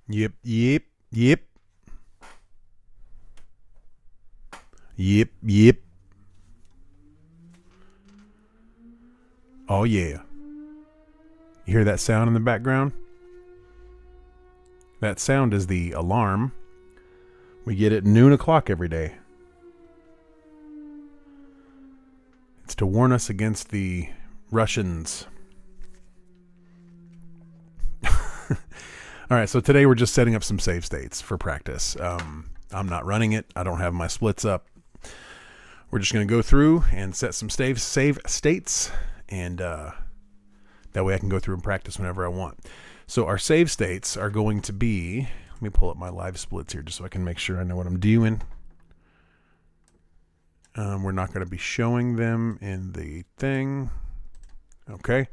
Yep, yep, yep. Yep, yep. Oh, yeah. You hear that sound in the background? That sound is the alarm. We get it noon o'clock every day. It's to warn us against the Russians. All right, so today we're just setting up some save states for practice. I'm not running it. I don't have my splits up. We're just going to go through and set some save states, and that way I can go through and practice whenever I want. So our save states are going to be, let me pull up my live splits here just so I can make sure I know what I'm doing. We're not going to be showing them in the thing. Okay.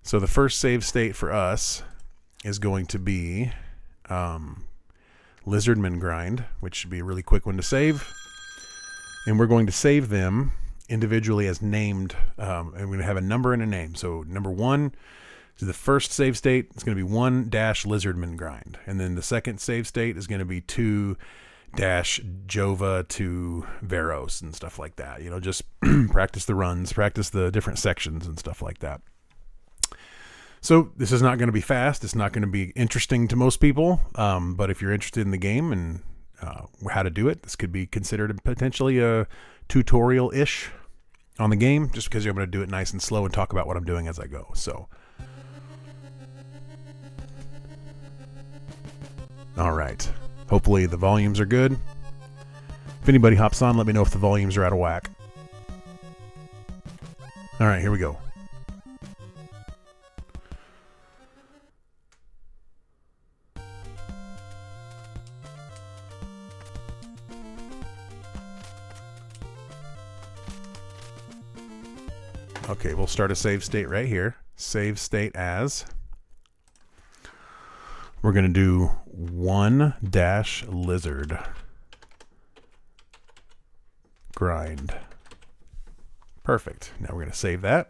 So the first save state for us is going to be Lizardman Grind, which should be a really quick one to save. And we're going to save them individually as named, and we're going to have a number and a name. So number 1 is the first save state. It's going to be 1-Lizardman Grind. And then the second save state is going to be 2-Jova to Veros and stuff like that. You know, just practice the runs, practice the different sections and stuff like that. So this is not going to be fast. It's not going to be interesting to most people. But if you're interested in the game and how to do it, this could be considered potentially a tutorial-ish on the game, just because you're going to do it nice and slow and talk about what I'm doing as I go. So, all right. Hopefully the volumes are good. If anybody hops on, let me know if the volumes are out of whack. All right, here we go. Okay, we'll start a save state right here. Save state as, we're going to do 1-Lizard Grind. Perfect. Now we're going to save that.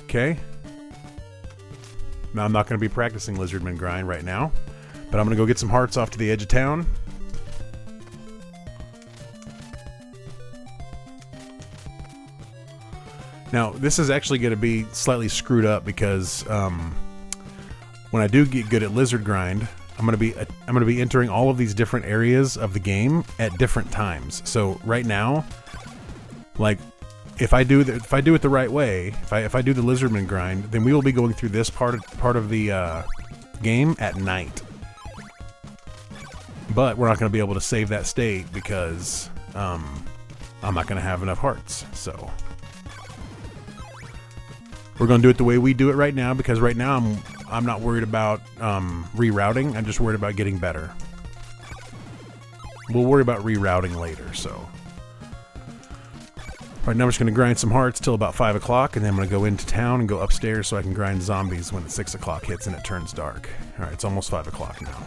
Okay. Now I'm not going to be practicing Lizardman Grind right now, but I'm going to go get some hearts off to the edge of town. Now, this is actually going to be slightly screwed up because when I do get good at Lizard Grind, I'm going to be entering all of these different areas of the game at different times. So right now, like if I do it the right way, if I do the Lizardman Grind, then we will be going through this part of the game at night. But we're not going to be able to save that state because I'm not going to have enough hearts. So we're going to do it the way we do it right now, because right now I'm not worried about rerouting. I'm just worried about getting better. We'll worry about rerouting later. So right now I'm just going to grind some hearts till about 5 o'clock, and then I'm going to go into town and go upstairs so I can grind zombies when 6 o'clock hits and it turns dark. All right, it's almost 5 o'clock now.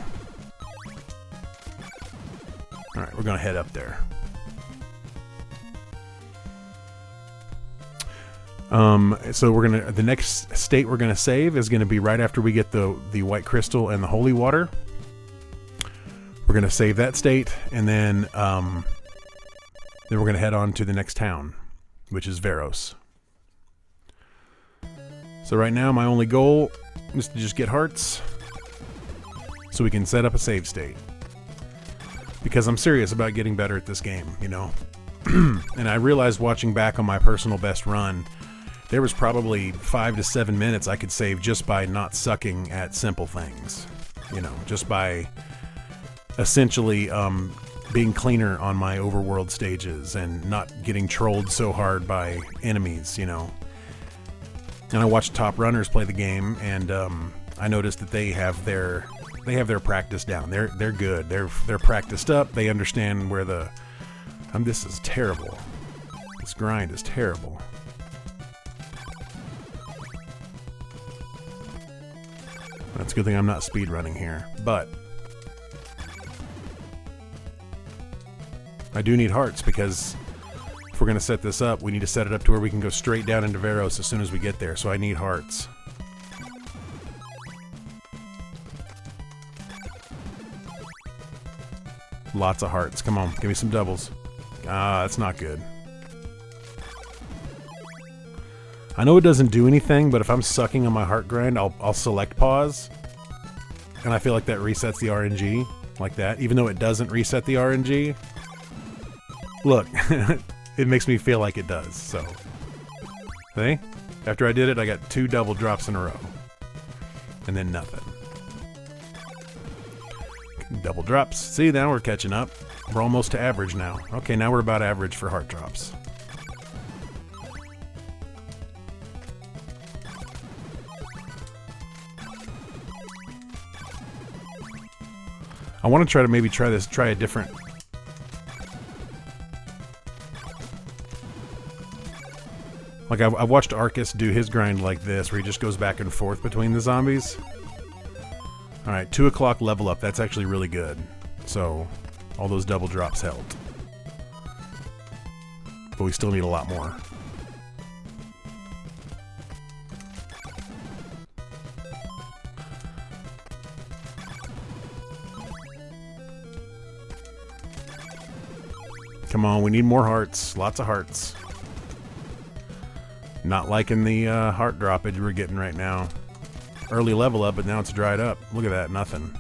All right, we're going to head up there. So the next state we're gonna save is gonna be right after we get the white crystal and the holy water. We're gonna save that state, and then we're gonna head on to the next town, which is Veros. So right now my only goal is to just get hearts so we can set up a save state, because I'm serious about getting better at this game, you know. And I realized watching back on my personal best run, there was probably 5 to 7 minutes I could save just by not sucking at simple things. You know, just by essentially being cleaner on my overworld stages and not getting trolled so hard by enemies, you know. And I watched top runners play the game, and I noticed that they have their practice down. They're good. They're practiced up. They understand where the this is terrible. This grind is terrible. That's a good thing I'm not speedrunning here, but I do need hearts, because if we're going to set this up, we need to set it up to where we can go straight down into Veros as soon as we get there, so I need hearts. Lots of hearts. Come on, give me some doubles. Ah, that's not good. I know it doesn't do anything, but if I'm sucking on my heart grind, I'll select pause. And I feel like that resets the RNG. Like that. Even though it doesn't reset the RNG. Look. It makes me feel like it does, so. See? After I did it, I got 2 double drops in a row. And then nothing. Double drops. See, now we're catching up. We're almost to average now. Okay, now we're about average for heart drops. I want to try to maybe try a different... Like, I've watched Arcus do his grind like this, where he just goes back and forth between the zombies. Alright, 2 o'clock level up. That's actually really good. So, all those double drops helped. But we still need a lot more. Come on, we need more hearts. Lots of hearts. Not liking the heart droppage we're getting right now. Early level up, but now it's dried up. Look at that, nothing.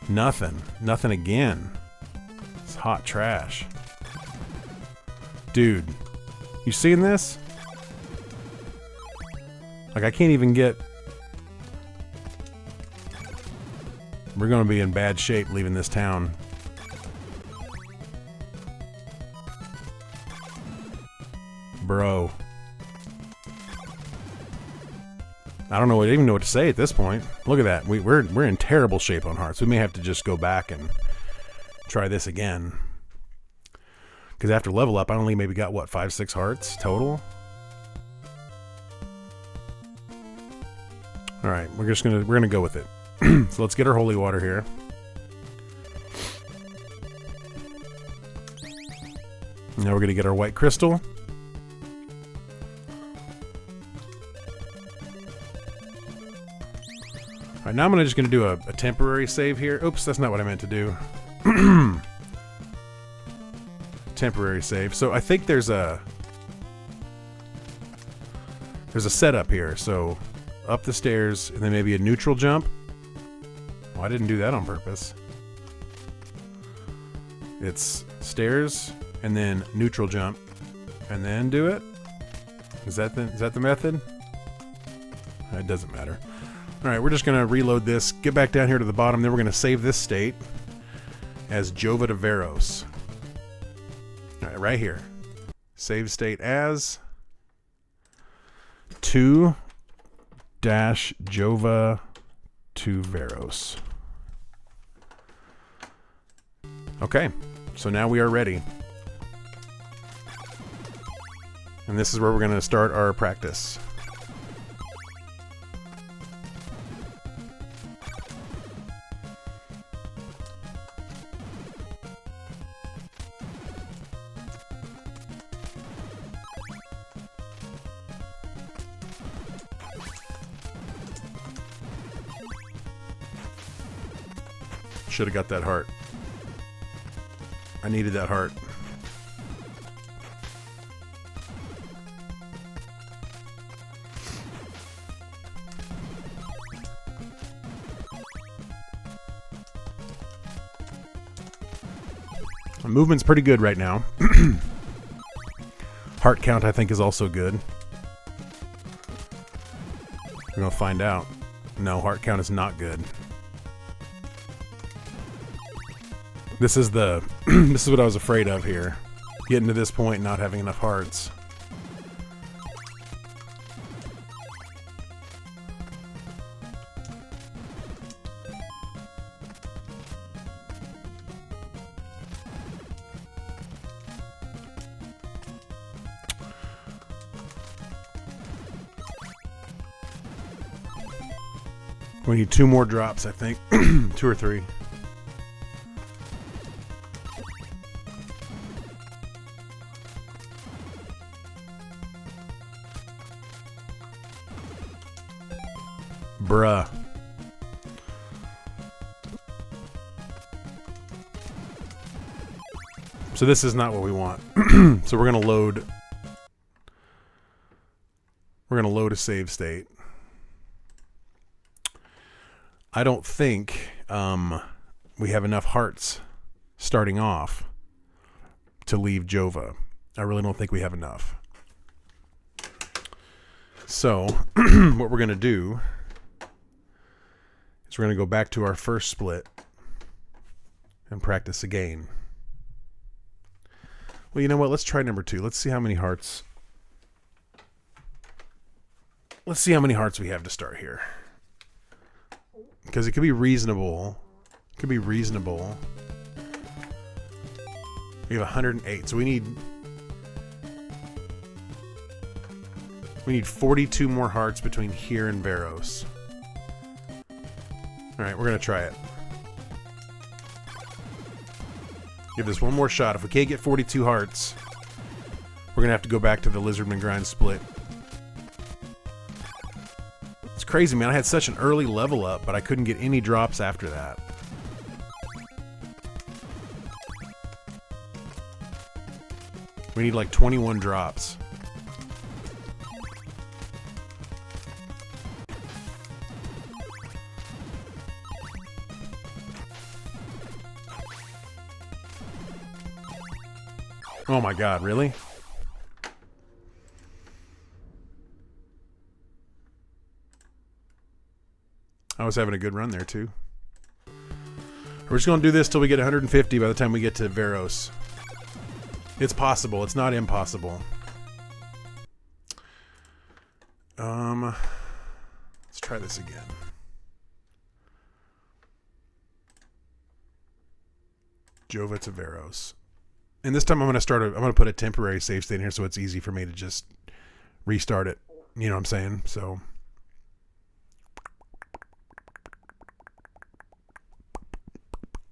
Nothing. Nothing again. It's hot trash. Dude, you seeing this? Like, I can't even get... We're gonna be in bad shape leaving this town. Bro. I don't even know what to say at this point. Look at that. We're in terrible shape on hearts. We may have to just go back and try this again. Because after level up, I only maybe got, what, 5-6 hearts total? Alright, we're gonna go with it. So let's get our holy water here. Now we're gonna get our white crystal. Alright, now I'm just going to do a temporary save here. Oops, that's not what I meant to do. Temporary save. So I think there's a setup here. So up the stairs and then maybe a neutral jump. Oh, I didn't do that on purpose. It's stairs and then neutral jump and then do it. Is that the method? It doesn't matter. Alright, we're just going to reload this, get back down here to the bottom, then we're going to save this state as Jova de Veros. Alright, right here. Save state as 2-Jova to Veros. Okay, so now we are ready. And this is where we're going to start our practice. Should have got that heart. I needed that heart. The movement's pretty good right now. Heart count, I think, is also good. We're gonna find out. No, heart count is not good. This is this is what I was afraid of here. Getting to this point and not having enough hearts. We need 2 more drops, I think. 2 or 3. Bruh. So this is not what we want. So we're gonna load. We're gonna load a save state. I don't think we have enough hearts starting off to leave Jova. I really don't think we have enough. So what we're gonna do is we're gonna go back to our first split and practice again. Well, you know what? Let's try number 2. Let's see how many hearts. Let's see how many hearts we have to start here. Because it could be reasonable. It could be reasonable. We have 108, so we need 42 more hearts between here and Varos. All right, we're gonna try it. Give this one more shot. If we can't get 42 hearts, we're gonna have to go back to the Lizardman grind split. It's crazy, man. I had such an early level up, but I couldn't get any drops after that. We need like 21 drops. Oh my god, really? I was having a good run there too. We're just going to do this till we get 150 by the time we get to Varos. It's possible. It's not impossible. Let's try this again. Jova to Varos. And this time I'm going to put a temporary save state in here so it's easy for me to just restart it. You know what I'm saying? So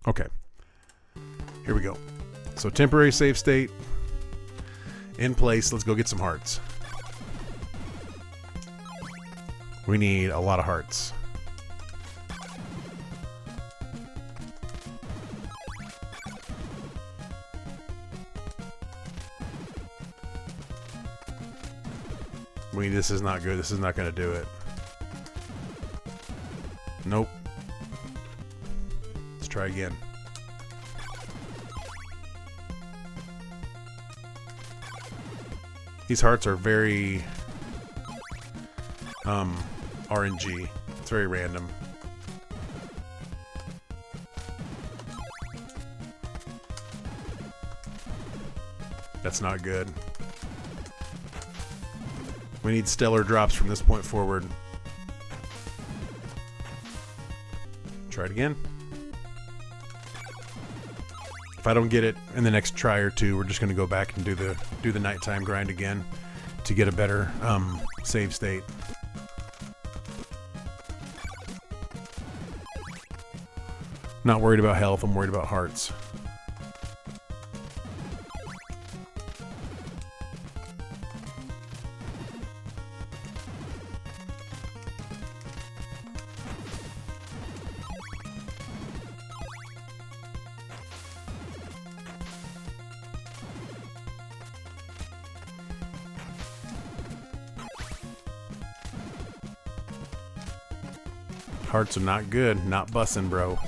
okay. Here we go. So temporary save state in place. Let's go get some hearts. We need a lot of hearts. This is not good. This is not going to do it. Nope. Let's try again. These hearts are very RNG. It's very random. That's not good. We need stellar drops from this point forward. Try it again. If I don't get it in the next try or two, we're just going to go back and do the nighttime grind again to get a better save state. Not worried about health, I'm worried about hearts. Hearts are not good, not bussin', bro.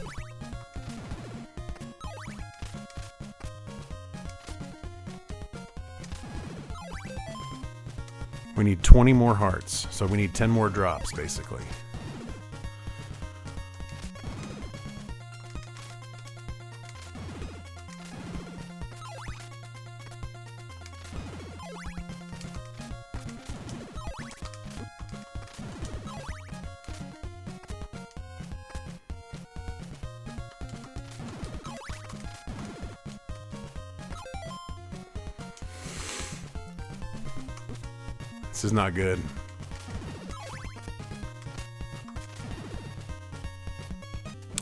We need 20 more hearts, so we need 10 more drops, basically. This is not good.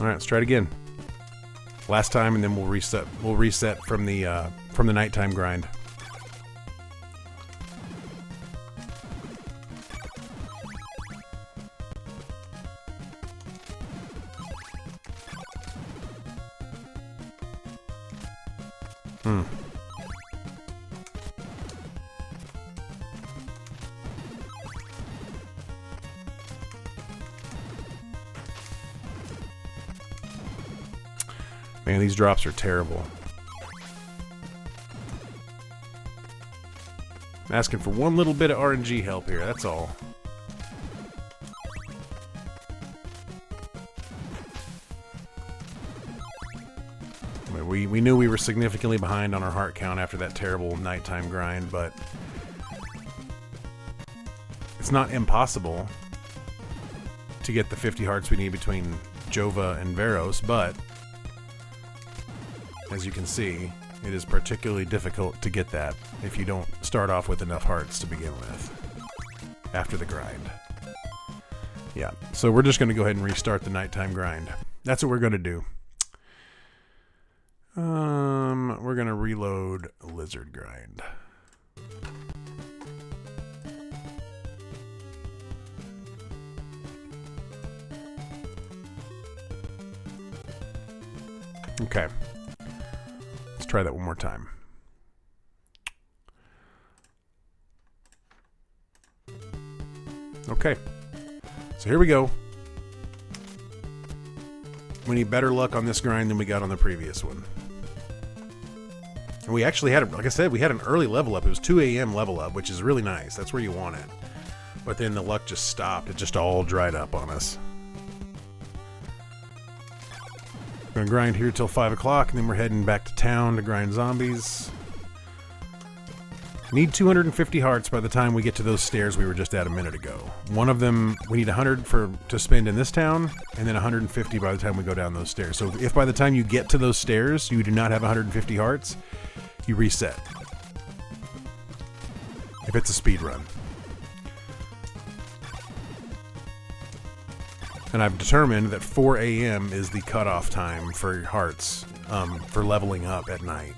All right, let's try it again. Last time, and then we'll reset. We'll reset from the nighttime grind. Man, these drops are terrible. I'm asking for one little bit of RNG help here, that's all. We knew we were significantly behind on our heart count after that terrible nighttime grind, but it's not impossible to get the 50 hearts we need between Jova and Veros, but as you can see, it is particularly difficult to get that if you don't start off with enough hearts to begin with after the grind. Yeah, so we're just going to go ahead and restart the nighttime grind. That's what we're going to do. We're going to reload Lizard Grind. Okay. Let's try that one more time. Okay. So here we go. We need better luck on this grind than we got on the previous one. And we actually had, like I said, we had an early level up. It was 2 a.m. level up, which is really nice. That's where you want it. But then the luck just stopped. It just all dried up on us. We're going to grind here till 5 o'clock, and then we're heading back to town to grind zombies. Need 250 hearts by the time we get to those stairs we were just at a minute ago. One of them, we need 100 to spend in this town, and then 150 by the time we go down those stairs. So if by the time you get to those stairs you do not have 150 hearts, you reset. If it's a speed run. And I've determined that 4 a.m. is the cutoff time for hearts for leveling up at night.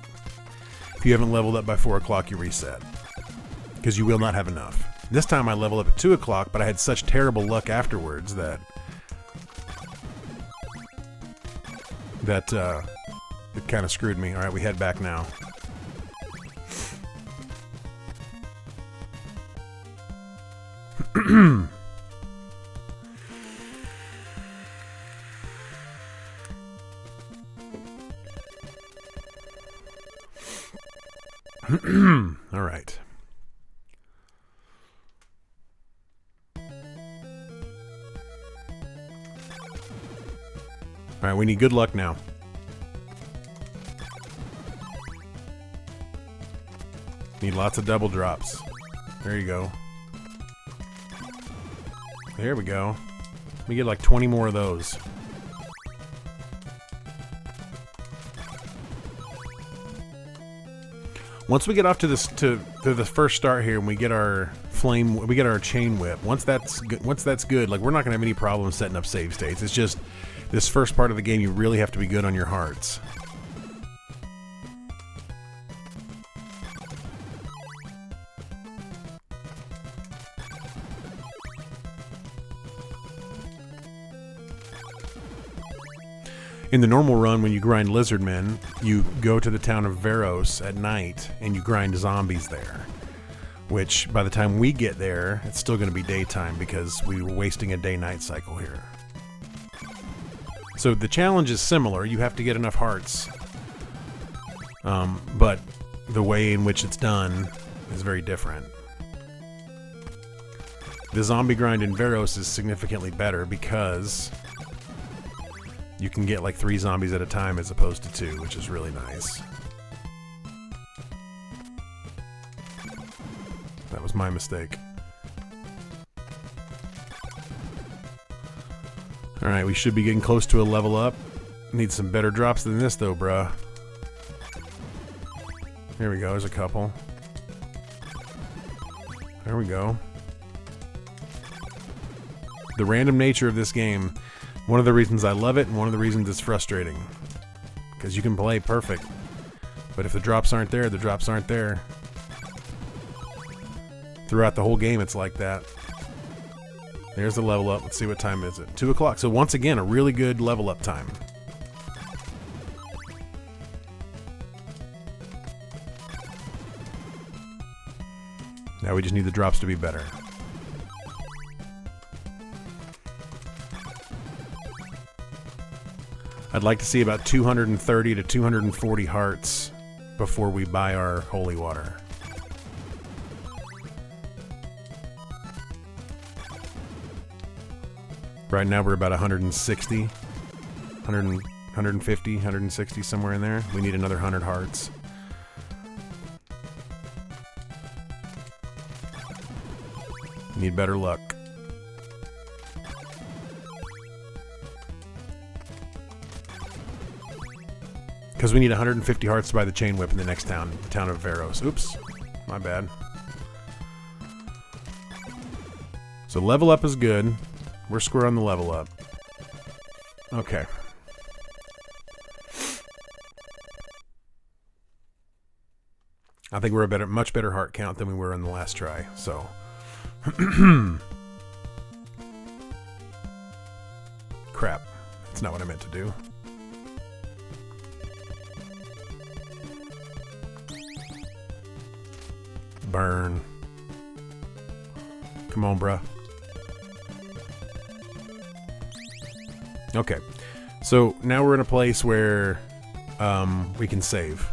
If you haven't leveled up by 4 o'clock, you reset. Because you will not have enough. This time I leveled up at 2 o'clock, but I had such terrible luck afterwards that it kind of screwed me. Alright, we head back now. All right. All right, we need good luck now. Need lots of double drops. There you go. There we go. We get like 20 more of those. Once we get off to this to the first start here, and we get our chain whip. Once that's good, like we're not gonna have any problems setting up save states. It's just this first part of the game, you really have to be good on your hearts. In the normal run, when you grind lizardmen, you go to the town of Veros at night and you grind zombies there. Which, by the time we get there, it's still going to be daytime because we were wasting a day-night cycle here. So the challenge is similar. You have to get enough hearts. But the way in which it's done is very different. The zombie grind in Veros is significantly better because you can get like 3 zombies at a time as opposed to 2, which is really nice. That was my mistake. Alright, we should be getting close to a level up. Need some better drops than this though, bruh. Here we go, there's a couple. There we go. The random nature of this game, one of the reasons I love it, and one of the reasons it's frustrating. Because you can play perfect. But if the drops aren't there, the drops aren't there. Throughout the whole game, it's like that. There's the level up. Let's see what time is it. 2 o'clock. So once again, a really good level up time. Now we just need the drops to be better. I'd like to see about 230 to 240 hearts before we buy our holy water. Right now we're about 160, 150, 160, somewhere in there. We need another 100 hearts. Need better luck. Because we need 150 hearts to buy the chain whip in the next town, the town of Varos. Oops, my bad. So level up is good. We're square on the level up. Okay. I think we're a much better heart count than we were in the last try, so... Crap. That's not what I meant to do. Burn. Come on, bruh. Okay. So now we're in a place where we can save.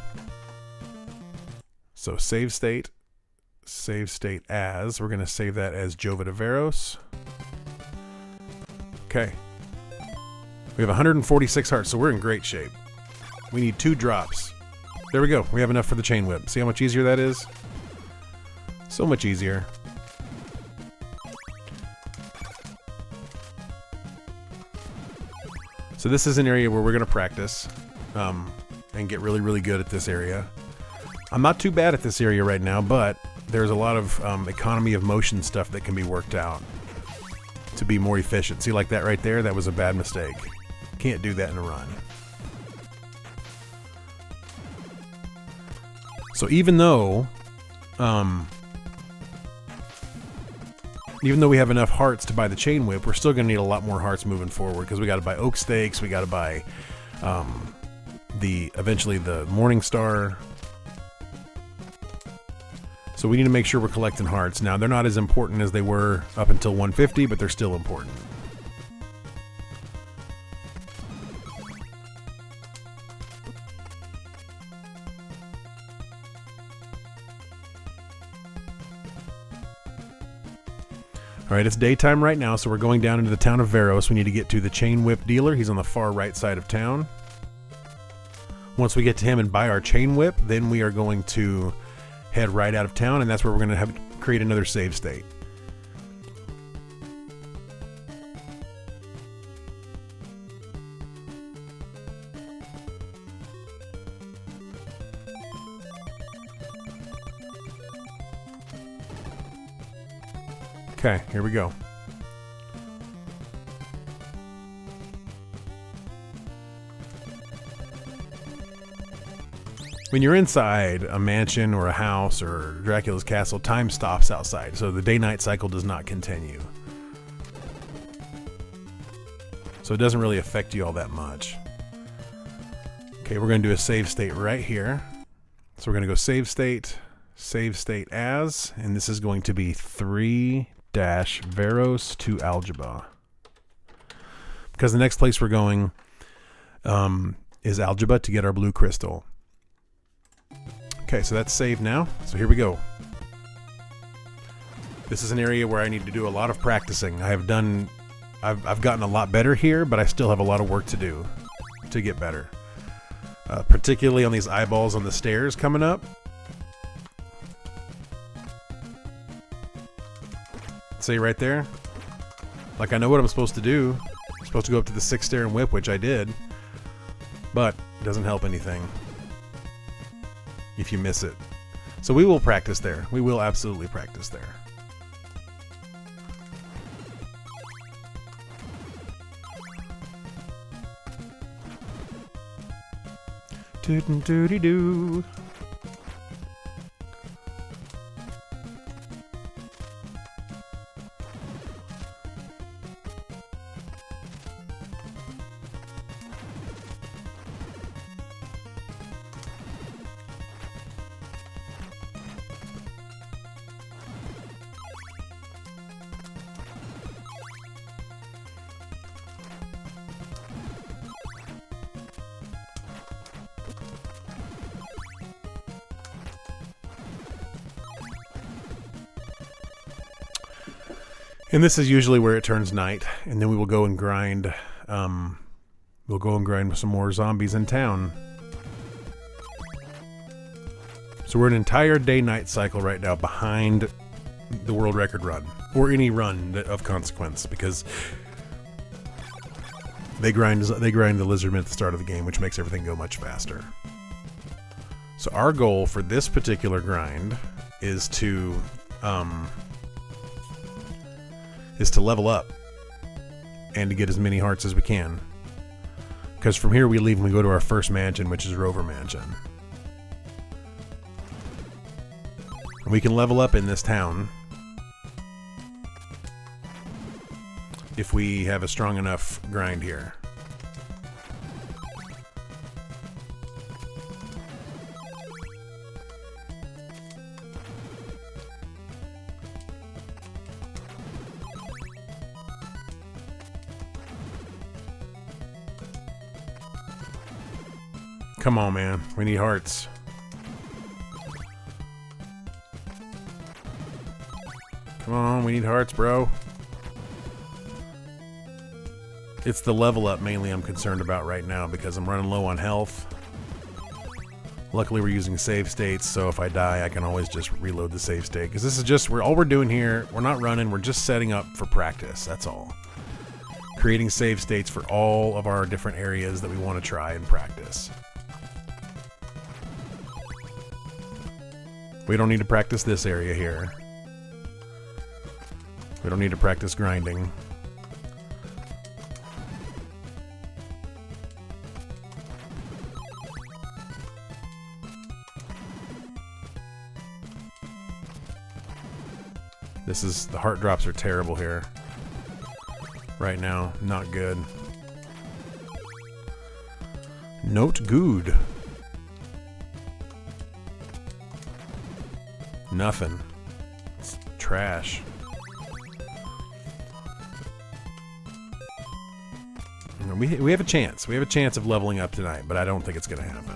So save state as. We're going to save that as Jova de Varos. Okay. We have 146 hearts, so we're in great shape. We need 2 drops. There we go. We have enough for the chain whip. See how much easier that is? So much easier. So this is an area where we're going to practice and get really, really good at this area. I'm not too bad at this area right now, but there's a lot of economy of motion stuff that can be worked out to be more efficient. See, like that right there? That was a bad mistake. Can't do that in a run. So even though we have enough hearts to buy the chain whip, we're still going to need a lot more hearts moving forward because we got to buy oak stakes, we got to buy eventually the Morning Star. So we need to make sure we're collecting hearts. Now, they're not as important as they were up until 150, but they're still important. Alright, it's daytime right now, so we're going down into the town of Varos. We need to get to the chain whip dealer. He's on the far right side of town. Once we get to him and buy our chain whip, then we are going to head right out of town, and that's where we're going to have to create another save state. Okay, here we go. When you're inside a mansion or a house or Dracula's castle, time stops outside, so the day-night cycle does not continue. So it doesn't really affect you all that much. Okay, we're going to do a save state right here. So we're going to go save state as, and this is going to be 3-Varos to Algebra. Because the next place we're going is Algebra to get our blue crystal. Okay, so that's saved now. So here we go. This is an area where I need to do a lot of practicing. I've gotten a lot better here, but I still have a lot of work to do to get better. Particularly on these eyeballs on the stairs coming up. See right there? Like, I know what I'm supposed to do. I'm supposed to go up to the 6th stair and whip, which I did. But it doesn't help anything if you miss it. So we will practice there. We will absolutely practice there. Toot-and-tooty-doo. And this is usually where it turns night, and then we will go and grind. We'll go and grind with some more zombies in town. So we're an entire day-night cycle right now behind the world record run, or any run of consequence, because they grind the lizardmen at the start of the game, which makes everything go much faster. So our goal for this particular grind is to level up and to get as many hearts as we can. Because from here we leave and we go to our first mansion, which is Rover Mansion. And we can level up in this town if we have a strong enough grind here. Come on, man. We need hearts. Come on, we need hearts, bro. It's the level up mainly I'm concerned about right now because I'm running low on health. Luckily, we're using save states, so if I die, I can always just reload the save state. Because this is just, all we're doing here, we're not running, we're just setting up for practice, that's all. Creating save states for all of our different areas that we want to try and practice. We don't need to practice this area here. We don't need to practice grinding. The heart drops are terrible here. Right now, not good. Not good. Nothing. It's trash. We have a chance. We have a chance of leveling up tonight, but I don't think it's going to happen.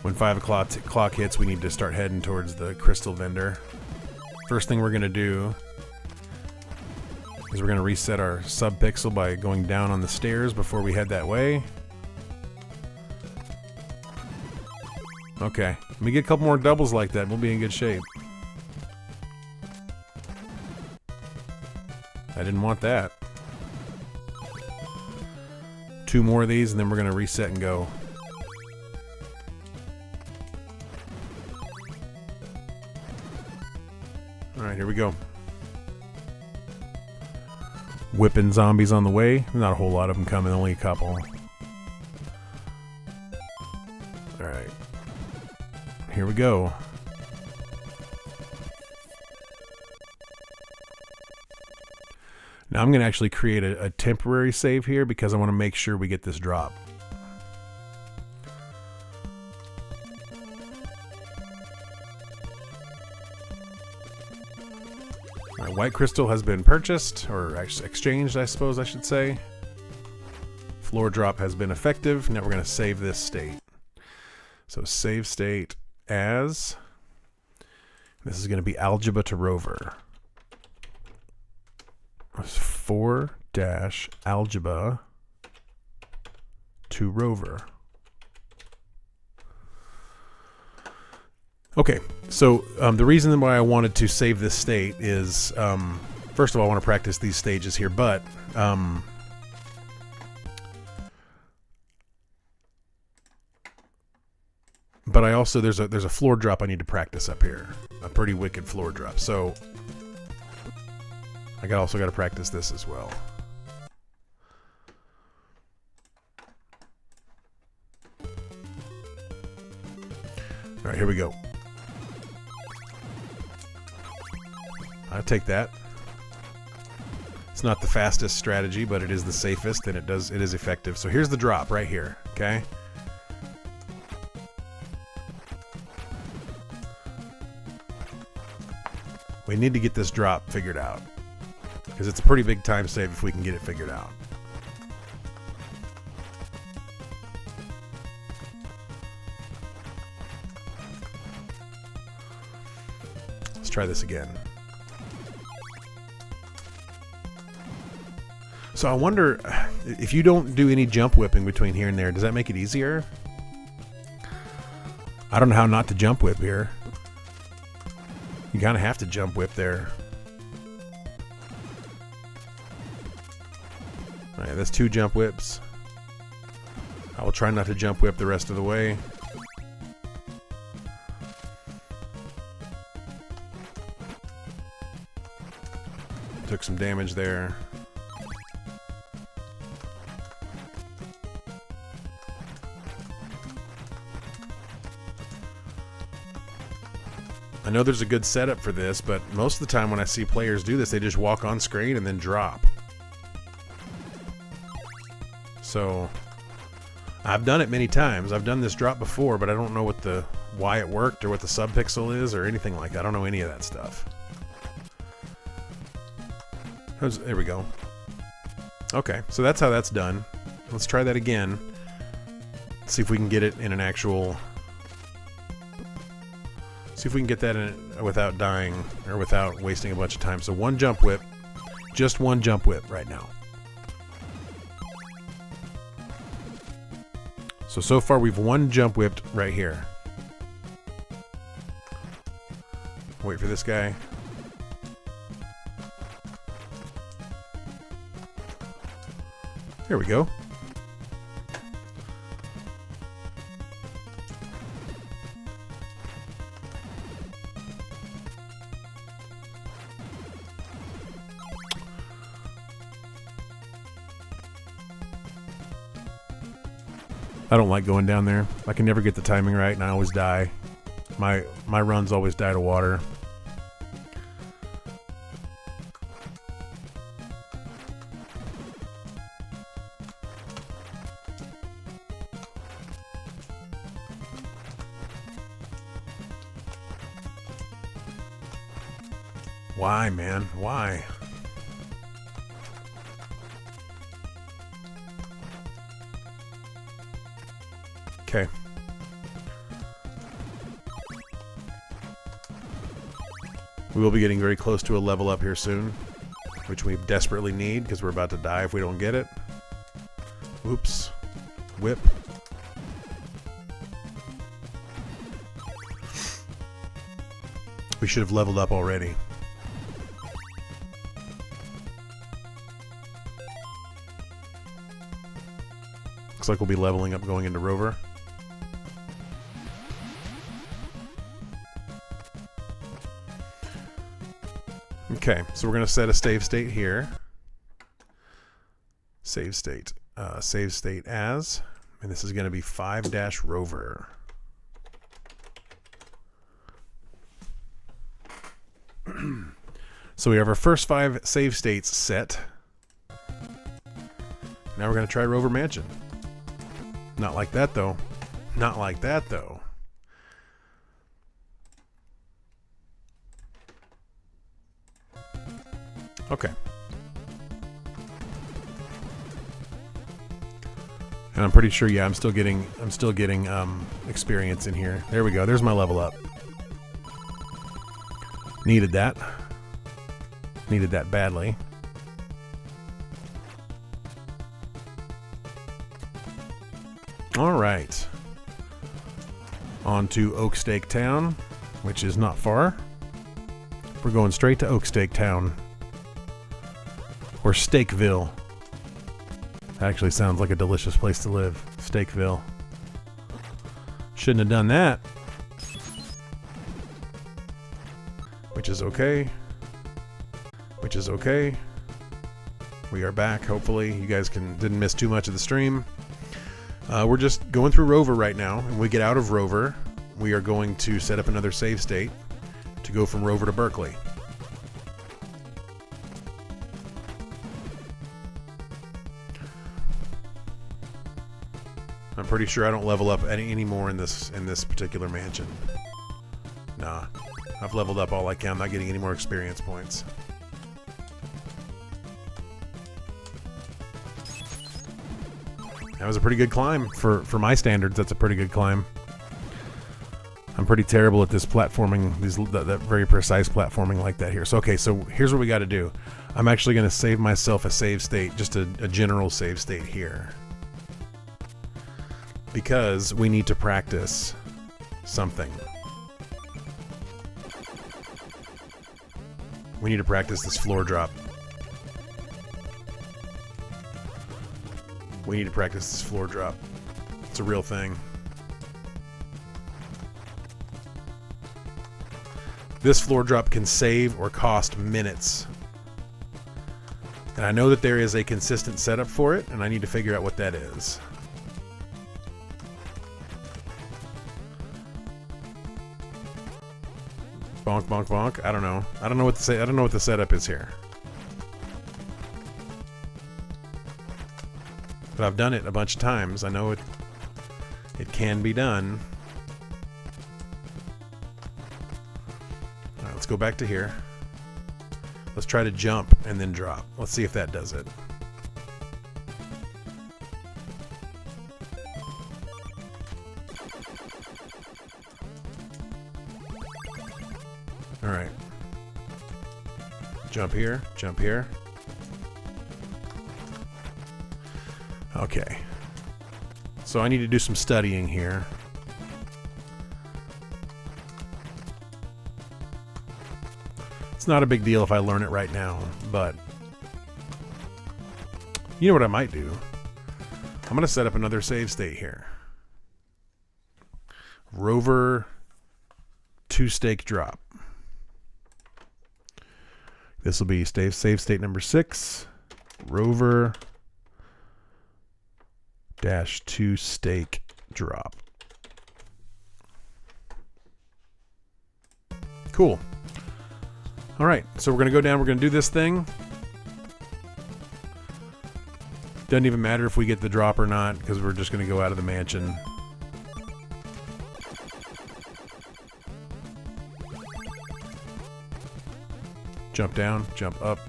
When 5 o'clock hits, we need to start heading towards the crystal vendor. First thing we're going to do is we're going to reset our sub-pixel by going down on the stairs before we head that way. Okay, let me get a couple more doubles like that and we'll be in good shape. I didn't want that. 2 more of these and then we're going to reset and go. Alright, here we go. Whipping zombies on the way. Not a whole lot of them coming, only a couple. Alright. Here we go. Now I'm going to actually create a temporary save here because I want to make sure we get this drop. Alright, white crystal has been purchased, or exchanged, I suppose I should say. Floor drop has been effective. Now we're going to save this state. So save state as, this is going to be algebra to rover. 4-algebra to rover. Okay, so the reason why I wanted to save this state is, first of all, I want to practice these stages here, but I also, there's a floor drop I need to practice up here, a pretty wicked floor drop. So I also got to practice this as well. All right, here we go. I'll take that. It's not the fastest strategy, but it is the safest, and it is effective. So here's the drop right here, okay? We need to get this drop figured out, because it's a pretty big time save if we can get it figured out. Let's try this again. So I wonder if you don't do any jump whipping between here and there, does that make it easier? I don't know how not to jump whip here. You kind of have to jump whip there. Alright, that's 2 jump whips. I will try not to jump whip the rest of the way. Took some damage there. I know there's a good setup for this, but most of the time when I see players do this, they just walk on screen and then drop. So I've done it many times. I've done this drop before, but I don't know why it worked or what the subpixel is or anything like that. I don't know any of that stuff. There we go. Okay, so that's how that's done. Let's try that again. See if we can get it in an actual... See if we can get that in without dying or without wasting a bunch of time. So 1 jump whip. Just 1 jump whip right now. So far we've 1 jump whipped right here. Wait for this guy. There we go. I don't like going down there. I can never get the timing right and I always die. My runs always die to water. Why, man? Why? Okay. We will be getting very close to a level up here soon, which we desperately need because we're about to die if we don't get it. Oops. Whip. We should have leveled up already. Looks like we'll be leveling up going into Rover. Okay, so we're going to set a save state here. Save state. Save state as. And this is going to be 5-Rover. So we have our first 5 save states set. Now we're going to try Rover Mansion. Not like that, though. Not like that, though. Okay. And I'm pretty sure, yeah, I'm still getting experience in here. There we go. There's my level up. Needed that. Needed that badly. All right. On to Oak Stake Town, which is not far. We're going straight to Oak Stake Town. Or Stakeville. That actually sounds like a delicious place to live. Stakeville. Shouldn't have done that. Which is okay. Which is okay. We are back, hopefully. You guys didn't miss too much of the stream. We're just going through Rover right now. And when we get out of Rover, we are going to set up another save state to go from Rover to Berkeley. I'm pretty sure I don't level up any more in this particular mansion. Nah. I've leveled up all I can. I'm not getting any more experience points. That was a pretty good climb. For my standards, that's a pretty good climb. I'm pretty terrible at this platforming, that very precise platforming like that here. So, okay, so here's what we got to do. I'm actually going to save myself a save state, just a general save state here. Because we need to practice something. We need to practice this floor drop. We need to practice this floor drop. It's a real thing. This floor drop can save or cost minutes. And I know that there is a consistent setup for it, and I need to figure out what that is. Bonk, bonk, bonk. I don't know. I don't know what to say. I don't know what the setup is here. But I've done it a bunch of times. I know it can be done. All right, let's go back to here. Let's try to jump and then drop. Let's see if that does it. All right. Jump here, jump here. Okay. So I need to do some studying here. It's not a big deal if I learn it right now, but you know what I might do? I'm going to set up another save state here. Rover 2-stake drop. This will be save state number 6. Rover dash 2-stake drop. Cool. All right, so we're going to go down. We're going to do this thing. Doesn't even matter if we get the drop or not, because we're just going to go out of the mansion. Jump down, jump up,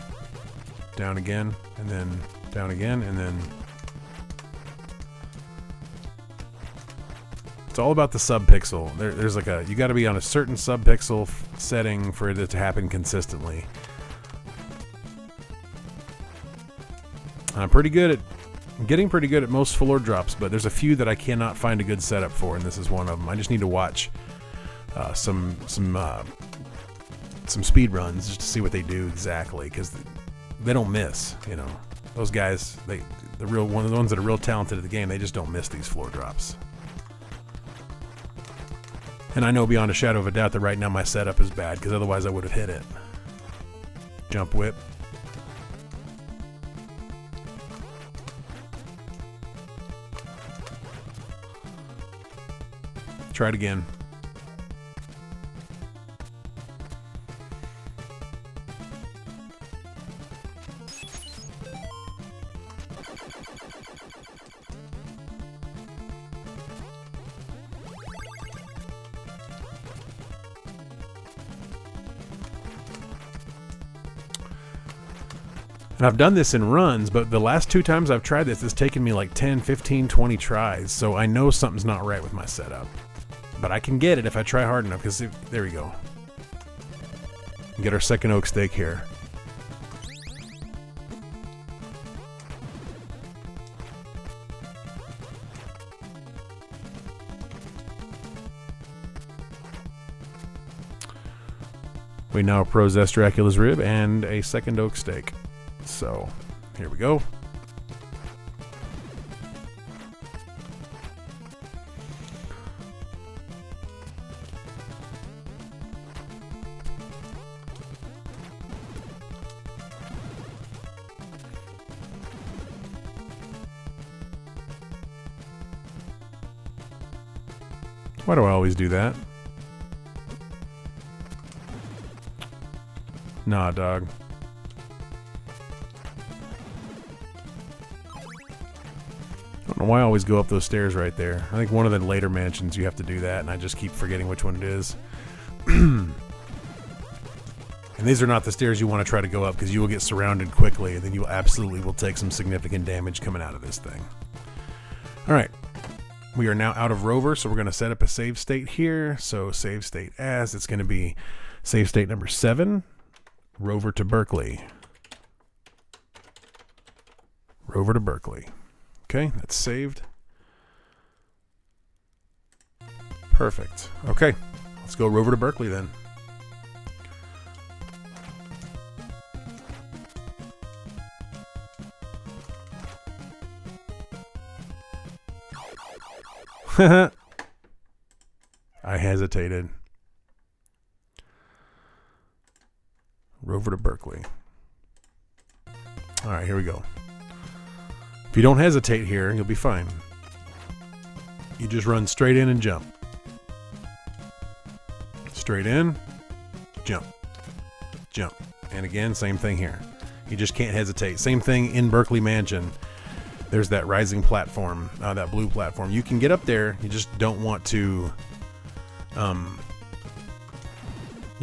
down again, and then down again, and then... It's all about the subpixel. There's like you got to be on a certain subpixel setting for it to happen consistently. I'm getting pretty good at most floor drops, but there's a few that I cannot find a good setup for, and this is one of them. I just need to watch some speed runs just to see what they do exactly, because they don't miss. You know, those guys, the ones that are real talented at the game, they just don't miss these floor drops. And I know beyond a shadow of a doubt that right now my setup is bad, because otherwise I would have hit it. Jump whip. Try it again. And I've done this in runs, but the last 2 times I've tried this, it's taken me like 10, 15, 20 tries. So I know something's not right with my setup. But I can get it if I try hard enough, because there we go. Get our second oak steak here. We now possess Dracula's rib and a second oak steak. So, here we go. Why do I always do that? Nah, dog. I don't know why I always go up those stairs right there. I think one of the later mansions you have to do that, and I just keep forgetting which one it is. And these are not the stairs you want to try to go up, because you will get surrounded quickly, and then you absolutely will take some significant damage coming out of this thing. Alright. We are now out of Rover, so we're going to set up a save state here. So save state as, it's going to be save state number 7, Rover to Berkeley. Rover to Berkeley. Okay, that's saved. Perfect. Okay, let's go Rover to Berkeley then. I hesitated. Rover to Berkeley. All right, here we go. If you don't hesitate here, you'll be fine. You just run straight in and jump. Straight in, jump, jump. And again, same thing here. You just can't hesitate. Same thing in Berkeley Mansion. There's that rising platform, that blue platform. You can get up there. You just don't want to. You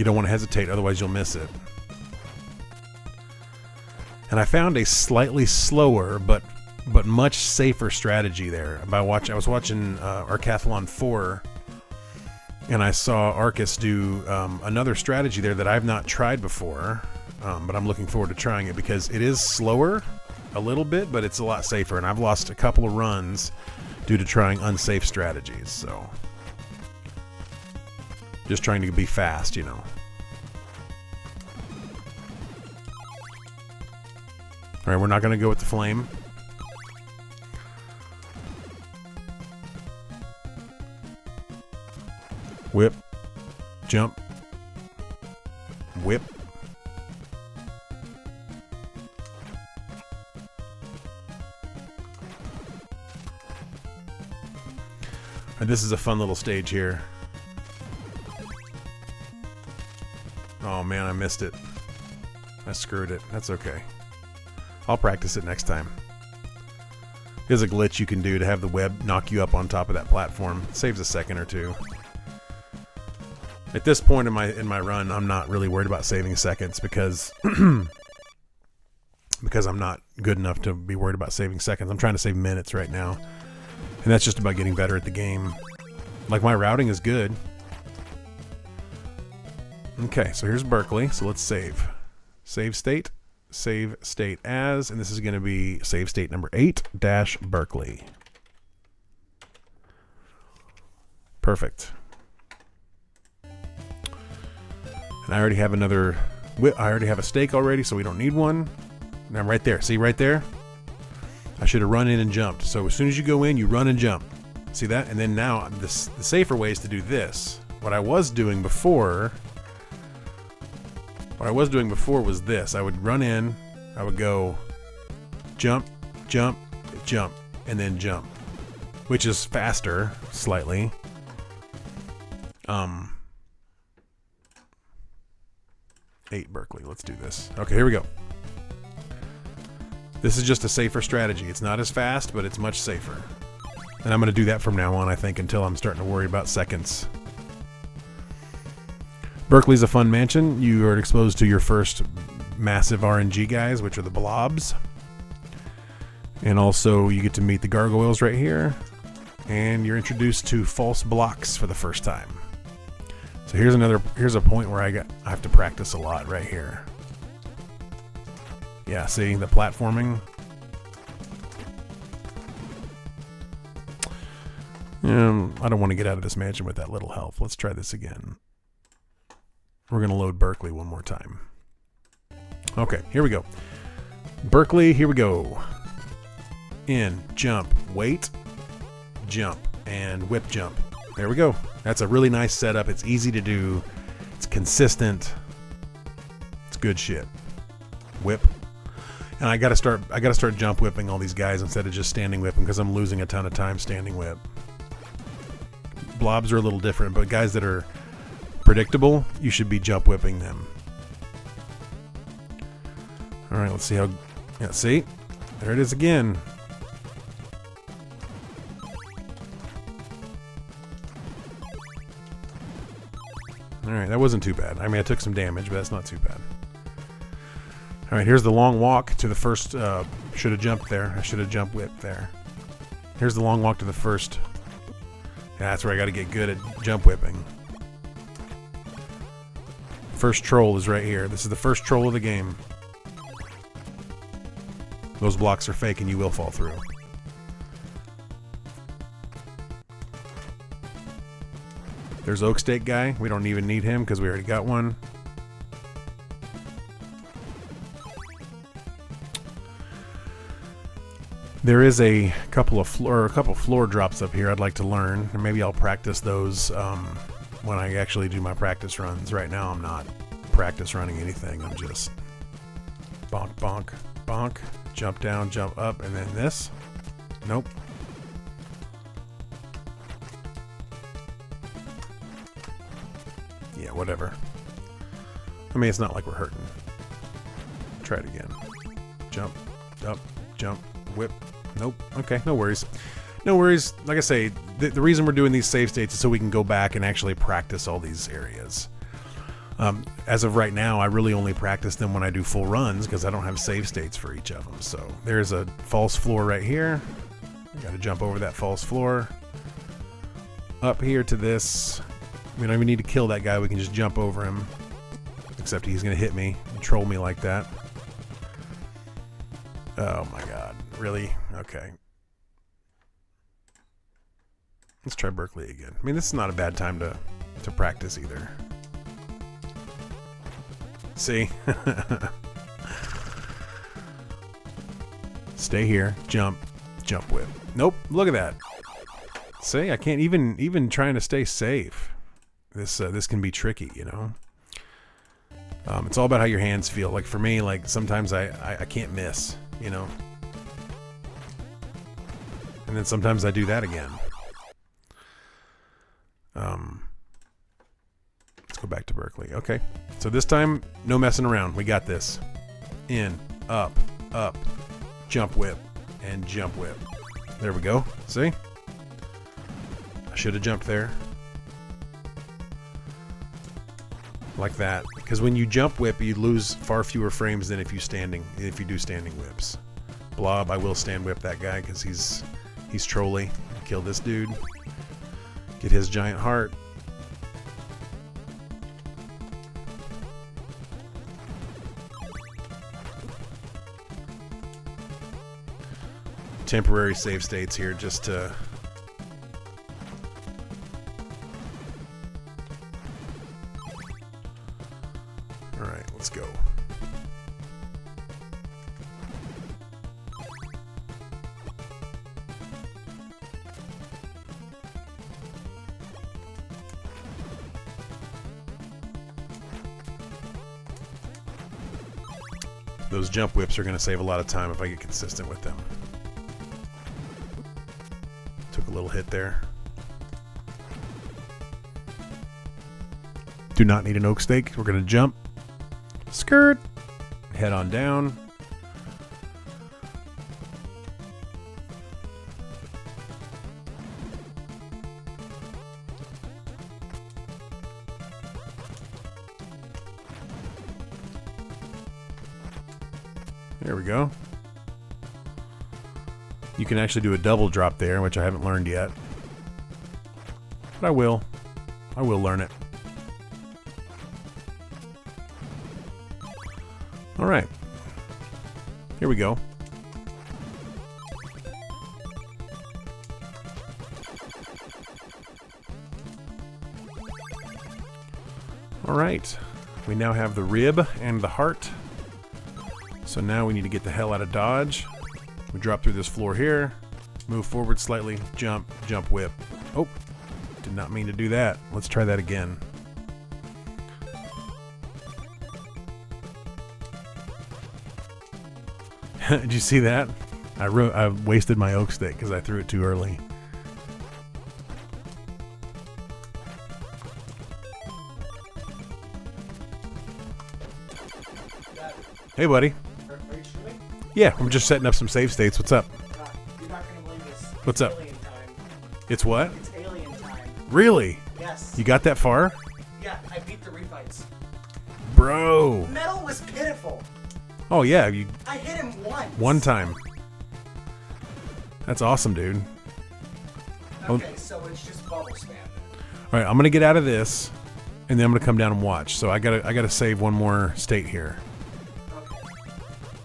don't want to hesitate, otherwise you'll miss it. And I found a slightly slower but much safer strategy there. I was watching Castlevania 4, and I saw Arcus do another strategy there that I've not tried before, but I'm looking forward to trying it because it is slower a little bit, but it's a lot safer. And I've lost a couple of runs due to trying unsafe strategies. So just trying to be fast, you know. All right, we're not going to go with the flame. Whip, jump, whip. And this is a fun little stage here. Oh man, I missed it. I screwed it. That's okay. I'll practice it next time. There's a glitch you can do to have the web knock you up on top of that platform. It saves a second or two. At this point in my run, I'm not really worried about saving seconds because because I'm not good enough to be worried about saving seconds. I'm trying to save minutes right now. And that's just about getting better at the game. Like, my routing is good. Okay, so here's Berkeley. So let's save. Save state. Save state as. And this is going to be save state number 8-Berkeley. Perfect. And I already have another... I already have a stake already, so we don't need one. Now right there. See right there? I should have run in and jumped. So as soon as you go in, you run and jump. See that? And then now the safer way is to do this. What I was doing before was this. I would run in, I would go jump, jump, jump, and then jump, which is faster slightly. 8 Berkeley. Let's do this. Okay, here we go. This is just a safer strategy. It's not as fast, but it's much safer. And I'm going to do that from now on, I think, until I'm starting to worry about seconds. Berkeley's a fun mansion. You are exposed to your first massive RNG guys, which are the blobs. And also, you get to meet the gargoyles right here. And you're introduced to false blocks for the first time. So here's a point where I have to practice a lot right here. Yeah, see the platforming. I don't want to get out of this mansion with that little health. Let's try this again. We're going to load Berkeley one more time. Okay, here we go. Berkeley, here we go. In, jump, wait, jump, and whip jump. There we go. That's a really nice setup. It's easy to do. It's consistent. It's good shit. Whip. And I gotta start jump whipping all these guys instead of just standing whipping because I'm losing a ton of time standing whip. Blobs are a little different, but guys that are predictable, you should be jump whipping them. All right, let's see how. Yeah, see, there it is again. All right, that wasn't too bad. I mean, I took some damage, but that's not too bad. All right, here's the long walk to the first. Should have jumped there. I should have jump whipped there. Here's the long walk to the first. Yeah, that's where I got to get good at jump whipping. First troll is right here. This is the first troll of the game. Those blocks are fake and you will fall through. There's Oak Stake guy. We don't even need him because we already got one. There is a couple of floor drops up here I'd like to learn, and maybe I'll practice those when I actually do my practice runs. Right now I'm not practice running anything. I'm just bonk, bonk, bonk, jump down, jump up, and then this. Nope. Yeah, whatever. I mean, it's not like we're hurting. Try it again. Jump, up, jump, whip. Nope. Okay, no worries. No worries. Like I say, the reason we're doing these save states is so we can go back and actually practice all these areas. As of right now, I really only practice them when I do full runs because I don't have save states for each of them. So there's a false floor right here. I got to jump over that false floor. Up here to this. We don't even need to kill that guy. We can just jump over him. Except he's going to hit me and troll me like that. Oh my god. Really? Okay. Let's try Berkeley again. I mean, this is not a bad time to practice either. See? Stay here. Jump. Jump whip. Nope. Look at that. See? I can't even trying to stay safe. This can be tricky, you know? It's all about how your hands feel. Like for me, like sometimes I can't miss, you know? And then sometimes I do that again. Let's go back to Berkeley. Okay. So this time, no messing around. We got this. In, up, jump whip, and jump whip. There we go. See? I should have jumped there. Like that. Because when you jump whip, you lose far fewer frames than if you do standing whips. Blob, I will stand whip that guy because he's trolly. Kill this dude. Get his giant heart. Temporary save states here just to... Alright, let's go. Those jump whips are going to save a lot of time if I get consistent with them. Took a little hit there. Do not need an oak stake. We're going to jump. Skirt. Head on down. There we go. You can actually do a double drop there, which I haven't learned yet. But I will. I will learn it. Alright. Here we go. Alright. We now have the rib and the heart. So now we need to get the hell out of dodge. We drop through this floor here. Move forward slightly. Jump. Jump whip. Oh. Did not mean to do that. Let's try that again. Did you see that? I wasted my oak stick because I threw it too early. Hey, buddy. Are you shooting? Yeah, I'm just setting up some save states. What's up? You're not going to believe this. What's up? Alien time. It's what? It's alien time. Really? Yes. You got that far? Yeah, I beat the refights. Bro. Metal was pitiful. Oh, yeah. I hit him once. One time. That's awesome, dude. Okay, so it's just bubble spam. All right, I'm gonna get out of this, and then I'm gonna come down and watch. So I gotta save one more state here.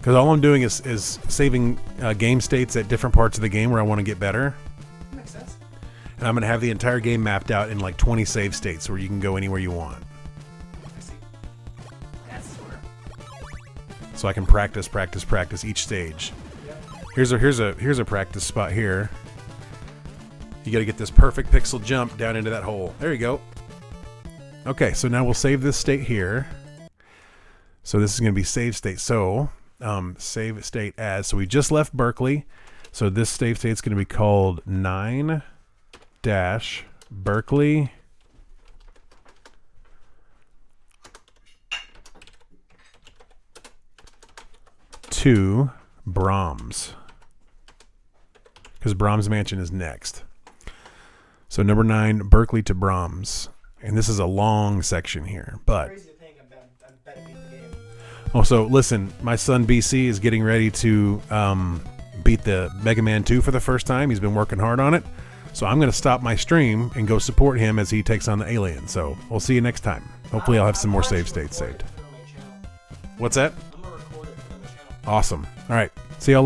Okay. Because all I'm doing is saving game states at different parts of the game where I want to get better. Makes sense. And I'm going to have the entire game mapped out in like 20 save states where you can go anywhere you want. I see. That's smart. So I can practice each stage. Yep. Here's a practice spot here. You got to get this perfect pixel jump down into that hole. There you go. Okay, so now we'll save this state here. So this is going to be save state. So save state as. So we just left Berkeley. So this save state is going to be called 9-Berkeley to Brahms. Because Brahms Mansion is next. So number 9, Berkeley to Brahms. And this is a long section here, but Crazy to think I'm better beat the game. also listen, my son BC is getting ready to beat the Mega Man 2 for the first time. He's been working hard on it. So I'm going to stop my stream and go support him as he takes on the alien. So we'll see you next time. Hopefully I'll have some more save states saved. What's that? I'm gonna record it for the channel. Awesome. All right. See y'all later.